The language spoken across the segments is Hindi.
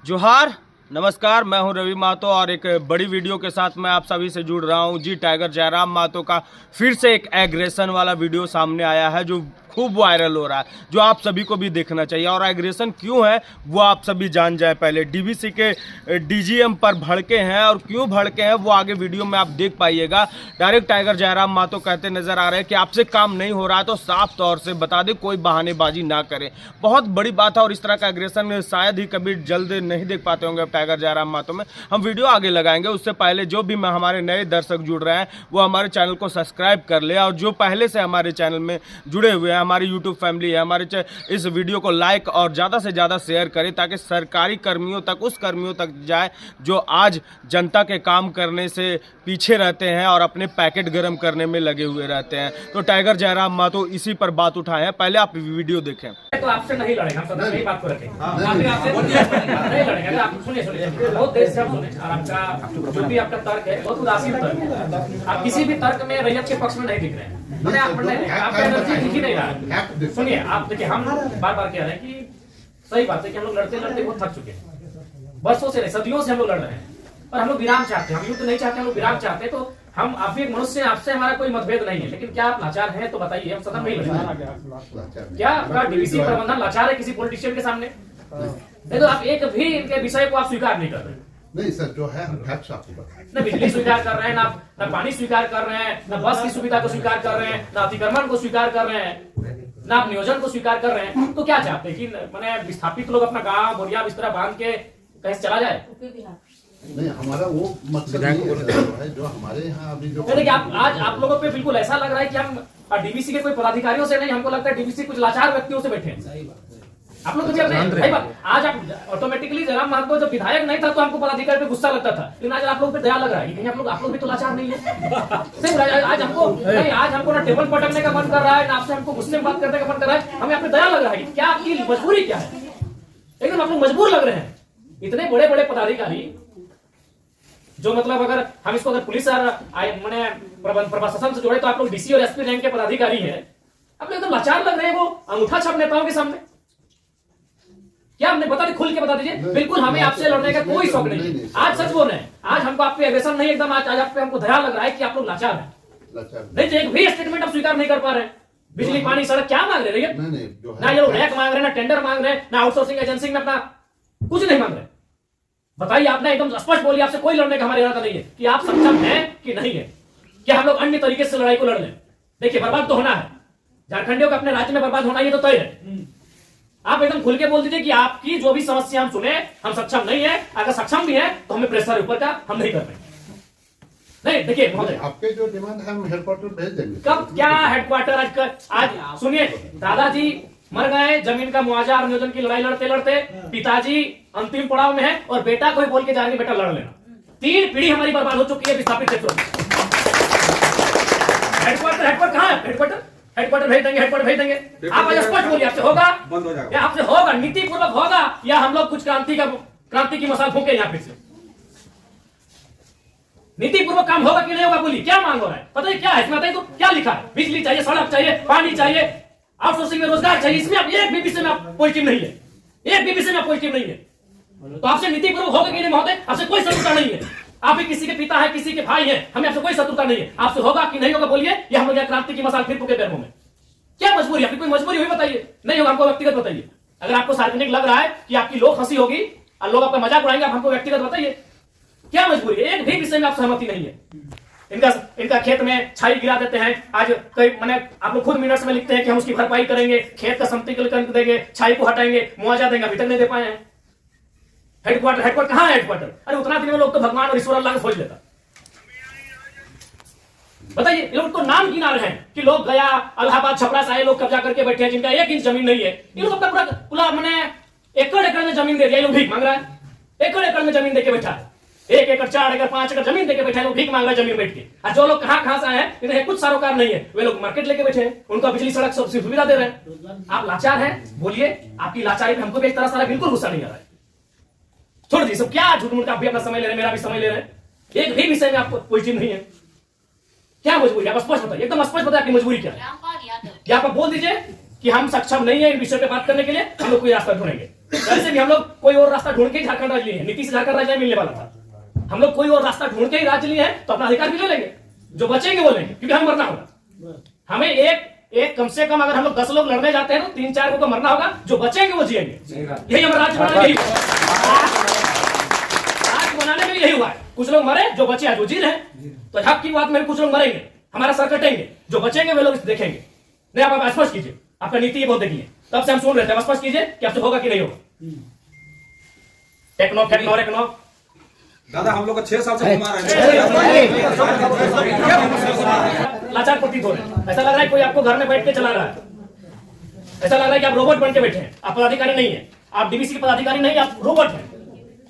जोहार, नमस्कार। मैं हूं रवि महतो और एक बड़ी वीडियो के साथ मैं आप सभी से जुड़ रहा हूं। जी टाइगर जयराम महतो का फिर से एक एग्रेशन वाला वीडियो सामने आया है जो खूब वायरल हो रहा है, जो आप सभी को भी देखना चाहिए। और एग्रेशन क्यों है वो आप सभी जान जाए। पहले डीवीसी के डीजीएम पर भड़के हैं और क्यों भड़के हैं वो आगे वीडियो में आप देख पाइएगा। डायरेक्ट टाइगर जयराम महतो कहते नजर आ रहे हैं कि आपसे काम नहीं हो रहा है तो साफ तौर से बता दें, कोई बहानेबाजी ना करें। बहुत बड़ी बात है और इस तरह का एग्रेशन शायद ही कभी जल्द नहीं देख पाते होंगे टाइगर जयराम महतो में। हम वीडियो आगे लगाएंगे, उससे पहले जो भी हमारे नए दर्शक जुड़ रहे हैं वो हमारे चैनल को सब्सक्राइब कर ले, और जो पहले से हमारे चैनल में जुड़े हुए हैं, हमारी यूट्यूब फैमिली है, हमारे इस वीडियो को लाइक और ज़्यादा से ज़्यादा शेयर करें ताकि सरकारी कर्मियों तक, उस कर्मियों तक जाए जो आज जनता के काम करने से पीछे रहते हैं और अपने पैकेट गर्म करने में लगे हुए रहते हैं। तो टाइगर जयराम महतो इसी पर बात उठाए हैं। पहले आप वीडियो देखें। तो आपसे नहीं लड़ेंगे, हम सदन में ही बात को रखेंगे। आपसे नहीं लड़ेंगे। आप सुनिए, बहुत देर से हम सुने और आपका जो भी आपका तर्क है बहुत उदासीन तर्क है। आप किसी भी तर्क में रैयत के पक्ष में नहीं दिख रहे हैं। मैंने आपका एनर्जी दिख ही नहीं रहा। सुनिए, आप देखिए, हम बार बार कह रहे हैं कि सही बात है कि हम लोग लड़ते लड़ते बहुत थक चुके हैं। बरसों से, सदियों से हम लोग लड़ रहे हैं और हम लोग विराम चाहते हैं। हम युद्ध नहीं चाहते, हम लोग विराम चाहते हैं। तो हम आप भी एक मनुष्य, आपसे हमारा कोई मतभेद नहीं है, लेकिन क्या आप लाचार हैं तो बताइए। हम सदन में ही लड़ेंगे। क्या आपका डीवीसी प्रबंधन लाचार है किसी पॉलिटिशियन के सामने? नहीं तो आप एक भी इनके विषय को आप स्वीकार नहीं कर रहे। नहीं सर, जो है हम फैक्ट्स आपको बताएं। न बिजली स्वीकार कर रहे हैं, ना पानी स्वीकार कर रहे हैं, न बस की सुविधा को स्वीकार कर रहे हैं, न अतिक्रमण को स्वीकार कर रहे हैं, न आप नियोजन को स्वीकार कर रहे हैं। तो क्या चाहते हैं कि मैंने विस्थापित लोग अपना गांव बोरिया बिस्तरा बांध के कहीं से चला जाए? नहीं, हमारा वो मकसद नहीं है जो हमारे यहाँ अभी जो देखिए, आज आप लोगों पे बिल्कुल ऐसा लग रहा है कि हम डीवीसी के कोई पदाधिकारियों से नहीं, हमको लगता है डीवीसी कुछ लाचार व्यक्तियों से बैठे हैं। आप लोग भाई आज आप ऑटोमेटिकली जयराम महतो जब विधायक नहीं था तो हमको पदाधिकारी पे गुस्सा लगता था, लेकिन आज आप लोग पे दया लग रहा है कि आप लोग भी तो लाचार नहीं है। आज हमको ना टेबल पटकने का मन कर रहा है, ना आपसे हमको गुस्से में बात करने का मन कर रहा है। हमें आप पे दया लग रहा है कि क्या आपकी मजबूरी क्या है। एकदम आप लोग मजबूर लग रहे हैं। इतने बड़े बड़े पदाधिकारी जो मतलब अगर हम इसको अगर पुलिस मैंने प्रशासन से जोड़े तो आप लोग डीसी और एसपी रैंक के पदाधिकारी हैं। आप लोग एकदम लाचार लग रहे हैं वो अंगूठा छाप नेताओं के सामने। क्या हमने बता खुल के बता दीजिए। बिल्कुल हमें आपसे लड़ने का कोई शौक नहीं है। आज सच बोल रहे हैं, आज हमको आप पे एग्रेशन नहीं, एकदम आज आप पे हमको दया लग रहा है कि आप लोग लाचार हैं। नहीं तो एक भी स्टेटमेंट आप स्वीकार नहीं कर पा रहे हैं। बिजली पानी सड़क क्या मांग रहे हैं? ना ये लोग रैक मांग रहे हैं, ना टेंडर मांग रहे हैं, ना आउटसोर्सिंग एजेंसी में अपना कुछ नहीं मांग रहे। बताइए, आपने एकदम स्पष्ट बोलिए, आपसे कोई लड़ने का हमारा इरादा नहीं है कि आप सक्षम हैं कि नहीं है। क्या हम लोग अन्य तरीके से लड़ाई को लड़ लें? देखिए, बर्बाद तो होना है, झारखंडियों का अपने राज्य में बर्बाद होना, ये तो तय है। आप एकदम खुल के बोल दीजिए कि आपकी जो भी समस्या हम सुने, हम सक्षम नहीं है। अगर सक्षम भी है तो हमें प्रेशर ऊपर का हम नहीं कर पाएंगे। नहीं, देखिए महोदय, आपके जो डिमांड है हम हेडक्वार्टर भेज देंगे। कब क्या हेडक्वार्टर? आज सुनिए, दादाजी मर गए, जमीन का मुआवजा और नियोजन की लड़ाई लड़ते लड़ते, पिताजी अंतिम पड़ाव में है और बेटा कोई बोल के जा रही बेटा लड़ लेना। 3 पीढ़ी हमारी बर्बाद हो चुकी है विस्थापित क्षेत्रों में। हेडक्वार्टर कहाँ है? हेडक्वार्टर भेज देंगे, हेडक्वार्टर भेज देंगे। आप आज स्पष्ट बोलिए, आपसे होगा? बंद हो जाएगा। या आपसे होगा? नीति पूर्वक होगा या हम लोग कुछ क्रांति की मसाल फूंके यहाँ फिर से? नीति पूर्वक काम होगा कि नहीं होगा? बोलिए, क्या मांग हो रहा है? पता है क्या है इसमें? बताइए तो क्या लिखा है? बिजली चाहिए, सड़क चाहिए, पानी चाहिए, आउटसोर्सिंग में रोजगार चाहिए। इसमें आप एक भी विषय में आप पॉजिटिव नहीं है, एक भी विषय में आप पॉजिटिव नहीं है। तो आपसे नीति पूर्वक होगा कि नहीं महोदय? आपसे कोई शत्रुता नहीं है। आप भी किसी के पिता है, किसी के भाई है, हमें आपसे कोई शत्रुता नहीं है। आपसे होगा कि नहीं होगा बोलिए, या हम लोग क्रांति की मसाल फिर फूके पैरों में? क्या मजबूरी है? आपकी कोई मजबूरी हुई बताइए। नहीं होगा, हमको व्यक्तिगत बताइए। अगर आपको सार्वजनिक लग रहा है कि आपकी लोग हंसी होगी और लोग आपका मजाक उड़ाएंगे, आप हमको व्यक्तिगत बताइए क्या मजबूरी है। एक भी विषय में आप सहमति नहीं है। इनका खेत में छाई गिरा देते हैं। आज कई मैंने आप लोग खुद मिनट्स में लिखते हैं कि हम उसकी भरपाई करेंगे, खेत का समतल कर देंगे, छाई को हटाएंगे, मुआवजा देंगे, अभी तक नहीं दे पाए हैं। हेडक्वार्टर कहाँ है? हेडक्वार्टर अरे उतना दिन में लोग तो भगवान और ईश्वर अल्लाह को खोज लेता। बताइए, ये लोग तो नाम गिना रहे हैं कि लोग गया इलाहाबाद छपरा से आए लोग कब्जा करके बैठे हैं, जिनका 1 इंच जमीन नहीं है। ये लोग अपना पूरा मैंने एकड़ में जमीन दे दिया। ये लोग भीख मांग रहा है, एकड़ में जमीन देके बैठा है। 1 एकड़ 4 एकड़ 5 एकड़ जमीन देके बैठे हैं, लोग भीख मांग रहा है जमीन बैठ के। और जो लोग कहां से आए हैं, इन्हें कुछ सरोकार नहीं है, वे लोग मार्केट लेके बैठे हैं, उनका बिजली सड़क सब सुविधा दे रहे हैं। आप लाचार हैं? बोलिए, आपकी लाचारी पे हमको भी एक तरह सारा बिल्कुल गुस्सा नहीं आ रहा है। छोड़ दीजिए सब, क्या झूठ मूठ, आप भी अपना समय ले रहे हैं, मेरा भी समय ले रहे हैं। एक भी विषय में आपको पॉजिटिव नहीं है। क्या मजबूरी है? आप स्पष्ट बताइए, एकदम स्पष्ट बताइए आपकी मजबूरी क्या है। क्या आप बोल दीजिए कि हम सक्षम नहीं है इन विषय पे बात करने के लिए, हम लोग कोई रास्ता ढूंढेंगे। वैसे भी हम लोग कोई और रास्ता ढूंढ के झारखंड राज्य लिए हैं, नीतीश झारखंड राज्य मिलने वाला था। हम लोग कोई और रास्ता ढूंढ के ही राज्य लिए हैं, तो अपना अधिकार भी ले लेंगे, जो बचेंगे वो लेंगे, क्योंकि हमें मरना होगा। हमें एक कम से कम अगर हम लोग 10 लोग लड़ने जाते हैं तो 3-4 को तो मरना होगा, जो बचेंगे वो जिएंगे। यही हमारा राज्य बनाने में राज्य बनाने में यही हुआ है। कुछ लोग मरे, जो बचे आज वो जी रहे हैं। तो हक की बात में कुछ लोग मरेंगे, हमारा सर कटेंगे, जो बचेंगे वे लोग देखेंगे। नहीं, आप स्पष्ट कीजिए, आपका नीति ये बहुत देखिए, तब से हम सुन रहे थे, स्पष्ट कीजिए कि आपसे होगा कि नहीं होगा। टेक्नो दादा हम लोग 6 साल से घुमा रहे हैं, लाचार प्रतीत हो रहे हैं। ऐसा लग रहा है कोई आपको घर में बैठ के चला रहा है, ऐसा लग रहा है कि आप रोबोट बन के बैठे हैं। आप पदाधिकारी नहीं है, आप डीवीसी के पदाधिकारी नहीं, आप रोबोट हैं।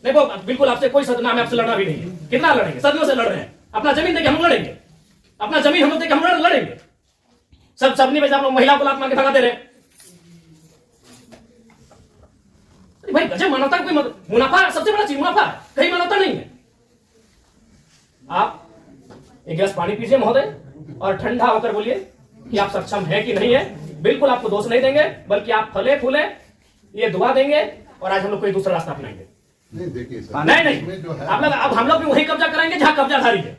देखो बिल्कुल आपसे कोई सदना में आपसे लड़ना भी नहीं है। कितना लड़ेंगे, सदियों से लड़ रहे हैं। अपना जमीन देके हम लड़ेंगे, अपना जमीन हम लोग देके हम लड़ेंगे। सबने में आप महिला को लात मार के भगा दे रहे हैं। भाई गजब मानवता कोई मुनाफा सबसे बड़ा चीज मुनाफा है, कहीं मानवता नहीं है। आप एक गिलास पानी पीजिए महोदय, और ठंडा होकर बोलिए कि आप सक्षम है कि नहीं है। बिल्कुल आपको दोष नहीं देंगे, बल्कि आप फले फूले ये दुआ देंगे, और आज हम लोग कोई दूसरा रास्ता अपनाएंगे। नहीं देखिए सर, नहीं आप लोग, अब हम लोग भी वही कब्जा कराएंगे जहां कब्जाधारी है।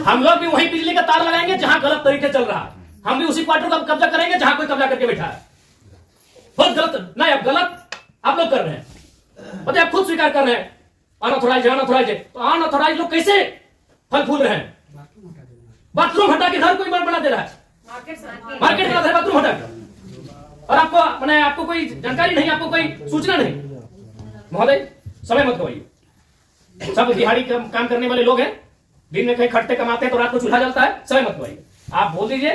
हम लोग भी वही बिजली का तार लगाएंगे जहां गलत तरीके चल रहा है। हम भी उसी क्वार्टर का कब्जा करेंगे जहां कोई कब्जा करके बैठा है। बहुत गलत, नहीं अब गलत आप लोग कर रहे हैं, बताइए, आप खुद स्वीकार कर रहे हैं। अनऑथोराइज तो अनऑथोराइज लोग कैसे फल फूल रहे हैं? बाथरूम हटा के घर कोई बना दे रहा है, मार्केट बना दे रहा है बाथरूम हटा के, और आपको कोई जानकारी नहीं, आपको कोई सूचना नहीं। महोदय समय मत गवाइए, सब दिहाड़ी काम करने वाले लोग हैं, दिन में कहीं खटते कमाते हैं तो रात को चूल्हा जलता है। समय मत गवाइए, आप बोल दीजिए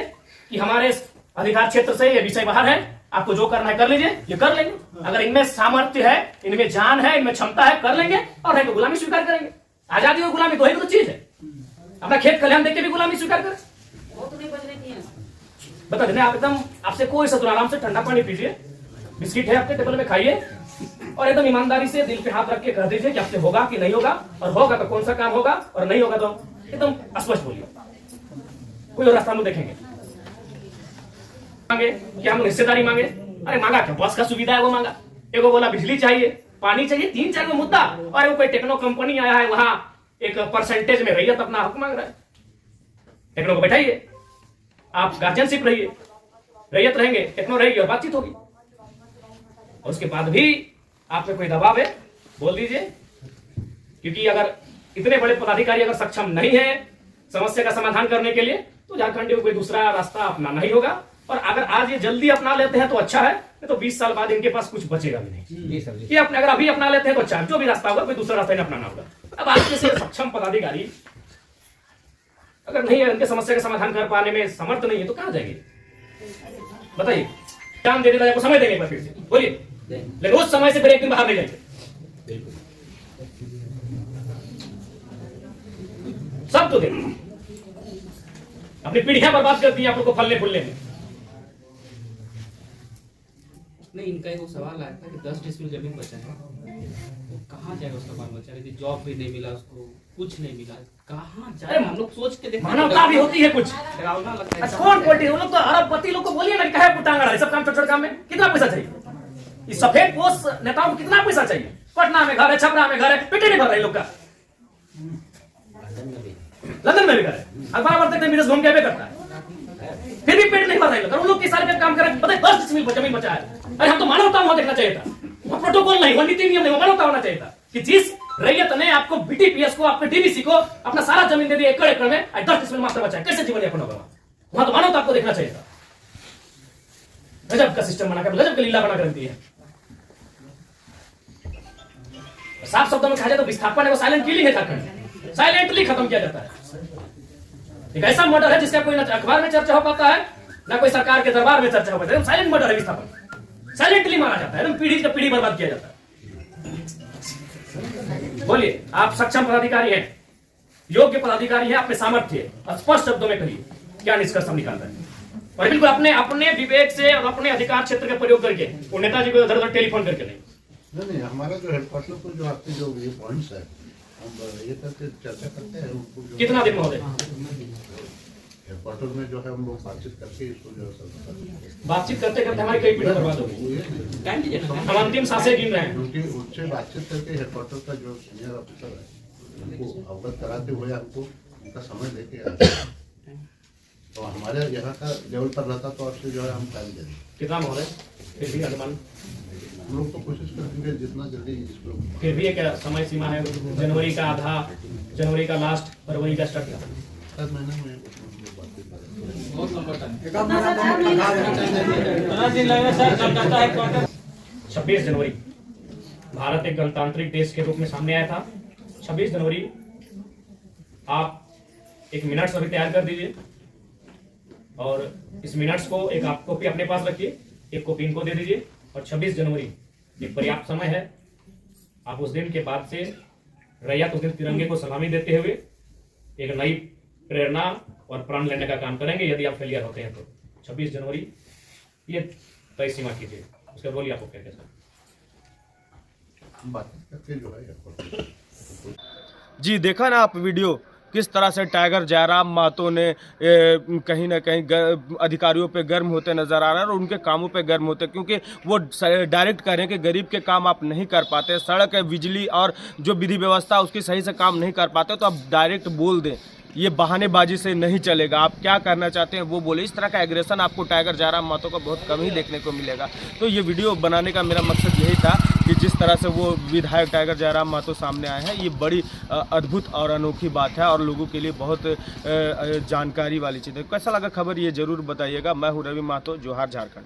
कि हमारे अधिकार क्षेत्र से ये विषय बाहर है, आपको जो करना है कर लीजिए, ये कर लेंगे। अगर इनमें सामर्थ्य है, इनमें जान है, इनमें क्षमता है, कर लेंगे, और नहीं तो गुलामी स्वीकार करेंगे। आजादी और गुलामी दो ही तो चीज है। अपना खेत खलिहान देख के भी गुलामी स्वीकार करें, वो तो नहीं बजने दिए। बता देने आप एकदम, आपसे कोई सतुर, आराम से ठंडा पानी पीजिए, बिस्किट है आपके टेबल में खाइए, और एकदम ईमानदारी से दिल पे हाथ रख के कह दीजिए कि आपसे होगा कि नहीं होगा, और होगा तो कौन सा काम होगा, और नहीं होगा तो एकदम स्पष्ट बोलिए। कोई और रास्ता हम देखेंगे। मांगे कि हम हिस्सेदारी मांगे, अरे मांगा क्या, बस का सुविधा है वो मांगा। एगो बोला बिजली चाहिए, पानी चाहिए, 3-4 को मुद्दा, और वो कोई टेक्नो कंपनी आया है वहां एक परसेंटेज में रैयत अपना हक मांग रहा है। टेक्नो को बैठाइए, आप गार्जियनशिप रहिए, रैयत रहेंगे, टेक्नो रहेगी और बातचीत होगी। और उसके बाद भी आप पे कोई दबाव है, बोल दीजिए, क्योंकि अगर इतने बड़े पदाधिकारी अगर सक्षम नहीं है समस्या का समाधान करने के लिए, तो झारखंड को कोई दूसरा रास्ता अपनाना ही होगा। और अगर आज ये जल्दी अपना लेते हैं तो अच्छा है, नहीं तो 20 साल बाद इनके पास कुछ बचेगा भी नहीं। ये अपने अगर अभी अपना लेते हैं तो अच्छा, जो भी रास्ता होगा कोई दूसरा रास्ता नहीं अपनाना होगा। अब आज जैसे सक्षम पदाधिकारी अगर नहीं है, इनके समस्या का समाधान कर पाने में समर्थ नहीं है, तो कहां जाएंगे बताइए? काम दे देता है, समय देंगे फिर से बोलिए, लेकिन उस समय से फिर एक दिन बाहर नहीं जाएंगे। सब तो देंगे, अपनी पीढ़ियां बर्बाद कर दी आप लोग को फलने फूलने में। नहीं, इनका एक सवाल आया था कि 10 डिसमिल जमीन बचा है, वो कहाँ जाएगा उसका बाल बच्चा? यदि जॉब भी नहीं मिला उसको, कुछ नहीं मिला, कहाँ जाए? हम लोग सोच के देखते, मानवता भी होती है कुछ। डरावना लगता है। कौन क्वालिटी, वो लोग तो अरबपति लोग को बोलिए ना कि कहे पुटांगा रहे, सब काम छोटे छोटे काम में कितना पैसा चाहिए? इस सफेद पोस्ट नेताओं को कितना पैसा चाहिए? पटना में घर है, छपरा में घर है, पेटे नहीं भर रहे लोग का, लंदन में भी घर है, अखबार पढ़ते थे विदेश घूम के करता है, फिर भी पेट नहीं भर रहे लोग। उन लोग के सारे काम कर रहे, पता है 10 डिसमिल जमीन बचा है। अरे हम तो मानवता वहां देखना चाहिए था, वहां प्रोटोकॉल नहीं, वहां नीति नियम नहीं, मानवता होना चाहिए था कि जिस रैयत ने आपको बीटीपीएस को, आपके डीवीसी को अपना सारा जमीन दे दी एकड़ एकड़ में, 10 डिसमिल मात्र बचा है, कैसे जीवन यापन होगा? वहां तो मानवता आपको देखना चाहिए था। गजब का सिस्टम बनाकर, गजब की लीला बनाकर रख दी है। साफ शब्दों में कहा जाए तो विस्थापन है वो साइलेंट किलिंग है, झारखंड साइलेंटली खत्म किया जाता है। एक ऐसा मर्डर है जिसका कोई ना अखबार में चर्चा हो पाता है, ना कोई सरकार के दरबार में चर्चा हो पाता है। साइलेंट मर्डर है विस्थापन, साइलेंटली मारा जाता है, पीढ़ी से पीढ़ी बर्बाद किया जाता है। बोलिए, आप सक्षम पदाधिकारी हैं, योग्य पदाधिकारी हैं, आपके सामर्थ्य है, स्पष्ट शब्दों में कहिए क्या निष्कर्ष हम निकाल रहे हैं। और बिल्कुल अपने विवेक से और अपने अधिकार क्षेत्र का प्रयोग करके, वो नेताजी को इधर उधर टेलीफोन करके नहीं, हमारा जो हेडक्वार्टर को जो आपके जो ये पॉइंट्स है, हम ये करके चर्चा करते हैं उनको। कितना दिन महोदय? हेडक्वार्टर में जो है हम लोग बातचीत करके इसको जो है सब बातचीत करते करते हमारी कई पीढ़ी बर्बाद हो गई। टाइम दीजिए ना। हम अंतिम सांसें गिन रहे हैं। क्योंकि उससे बातचीत करके हेडक्वार्टर का जो सीनियर ऑफिसर है उनको अवगत कराते हुए हमको उनका समय लेके आते हैं। तो हमारे यहाँ का लेवल पर रहता तो आपसे जो है हम टाइम देंगे। कितना महोदय फिर भी अनुमान, हम लोग तो कोशिश करेंगे जितना जल्दी इसको। फिर भी एक समय सीमा है, जनवरी का आधा, जनवरी का लास्ट, फरवरी का स्टार्ट। हर महीने में बातचीत करेंगे। बहुत लंबा टाइम। 26 जनवरी भारत एक गणतांत्रिक देश के रूप में सामने आया था। 26 जनवरी आप एक मिनट्स अभी तैयार कर दीजिए और इस मिनट्स को एक आप कॉपी अपने पास रखिए, एक कॉपी इनको दे दीजिए। और 26 जनवरी एक पर्याप्त समय है। आप उस दिन के बाद से रैयत उस दिन तिरंगे को सलामी देते हुए एक नई प्रेरणा और प्राण लेने का काम करेंगे। यदि आप फेलियर होते हैं तो 26 जनवरी ये तय सीमा कीजिए। उसके बोलिए आपको क्या कैसा। हम बातचीत करके जो है हेडक्वार्टर। जी देखा ना आप वीडियो, किस तरह से टाइगर जयराम महतो ने कहीं ना कहीं अधिकारियों पे गर्म होते नजर आ रहा है और उनके कामों पे गर्म होते, क्योंकि वो डायरेक्ट कह रहे हैं कि गरीब के काम आप नहीं कर पाते, सड़क बिजली और जो विधि व्यवस्था उसकी सही से काम नहीं कर पाते, तो आप डायरेक्ट बोल दें। ये बहानेबाजी से नहीं चलेगा, आप क्या करना चाहते हैं वो बोले। इस तरह का एग्रेशन आपको टाइगर जयराम महतो का बहुत कम ही देखने को मिलेगा। तो ये वीडियो बनाने का मेरा मकसद यही था कि जिस तरह से वो विधायक टाइगर जयराम महतो सामने आए हैं, ये बड़ी अद्भुत और अनोखी बात है और लोगों के लिए बहुत जानकारी वाली चीज़ है। कैसा लगा खबर ये ज़रूर बताइएगा। मैं हूँ रवि महतो, जोहार झारखंड।